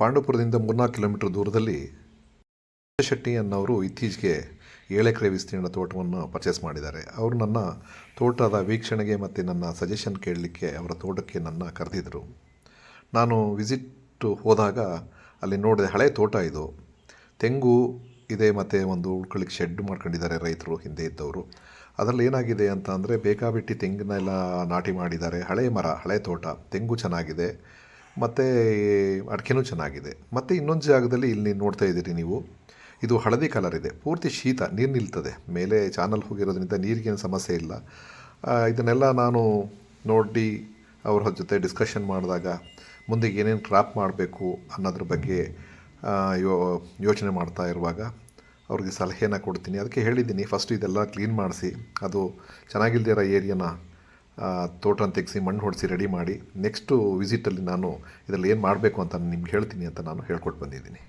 ಪಾಂಡವಪುರದಿಂದ 3-4 kilometre ದೂರದಲ್ಲಿ ಶೆಟ್ಟಿ ಅನ್ನೋರು ಇತ್ತೀಚೆಗೆ 7 ಎಕರೆ ವಿಸ್ತೀರ್ಣ ತೋಟವನ್ನು ಪರ್ಚೇಸ್ ಮಾಡಿದ್ದಾರೆ. ಅವರು ನನ್ನ ತೋಟದ ವೀಕ್ಷಣೆಗೆ ಮತ್ತು ನನ್ನ ಸಜೆಷನ್ ಕೇಳಲಿಕ್ಕೆ ಅವರ ತೋಟಕ್ಕೆ ನನ್ನ ಕರೆದಿದ್ದರು. ನಾನು ವಿಸಿಟ್ ಹೋದಾಗ ಅಲ್ಲಿ ನೋಡಿದೆ, ಹಳೆ ತೋಟ ಇದು. ತೆಂಗು ಇದೆ ಮತ್ತು ಒಂದು ಉಳ್ಕೊಳ್ಳಿಕ್ಕೆ ಶೆಡ್ ಮಾಡ್ಕೊಂಡಿದ್ದಾರೆ ರೈತರು ಹಿಂದೆ ಇದ್ದವರು. ಅದರಲ್ಲಿ ಏನಾಗಿದೆ ಅಂತ ಅಂದರೆ, ಬೇಕಾಬಿಟ್ಟಿ ತೆಂಗನ್ನೆಲ್ಲ ನಾಟಿ ಮಾಡಿದ್ದಾರೆ. ಹಳೆ ಮರ, ಹಳೆ ತೋಟ, ತೆಂಗು ಚೆನ್ನಾಗಿದೆ ಮತ್ತು ಅಡಿಕೆನೂ ಚೆನ್ನಾಗಿದೆ. ಮತ್ತು ಇನ್ನೊಂದು ಜಾಗದಲ್ಲಿ ಇಲ್ಲಿ ನೋಡ್ತಾ ಇದ್ದೀರಿ ನೀವು, ಇದು ಹಳದಿ ಕಲರ್ ಇದೆ. ಪೂರ್ತಿ ಶೀತ, ನೀರು ನಿಲ್ತದೆ. ಮೇಲೆ ಚಾನಲ್ ಹೋಗಿರೋದ್ರಿಂದ ನೀರಿಗೇನು ಸಮಸ್ಯೆ ಇಲ್ಲ. ಇದನ್ನೆಲ್ಲ ನಾನು ನೋಡಿ ಅವ್ರ ಜೊತೆ ಡಿಸ್ಕಷನ್ ಮಾಡಿದಾಗ ಮುಂದೆ ಏನೇನು ಕ್ರಾಪ್ ಮಾಡಬೇಕು ಅನ್ನೋದ್ರ ಬಗ್ಗೆ ಯೋಚನೆ ಮಾಡ್ತಾ ಇರುವಾಗ ಅವ್ರಿಗೆ ಸಲಹೆನ ಕೊಡ್ತೀನಿ. ಅದಕ್ಕೆ ಹೇಳಿದ್ದೀನಿ, ಫಸ್ಟು ಇದೆಲ್ಲ ಕ್ಲೀನ್ ಮಾಡಿಸಿ, ಅದು ಚೆನ್ನಾಗಿಲ್ದಿರೋ ಏರಿಯಾನ ತೋಟನ ತೆಗೆಸಿ ಮಣ್ಣು ಹೊಡಿಸಿ ರೆಡಿ ಮಾಡಿ, ನೆಕ್ಸ್ಟು ವಿಸಿಟಲ್ಲಿ ನಾನು ಇದರಲ್ಲಿ ಏನು ಮಾಡಬೇಕು ಅಂತ ನಿಮ್ಗೆ ಹೇಳ್ತೀನಿ ಅಂತ ನಾನು ಹೇಳ್ಕೊಟ್ಟು ಬಂದಿದ್ದೀನಿ.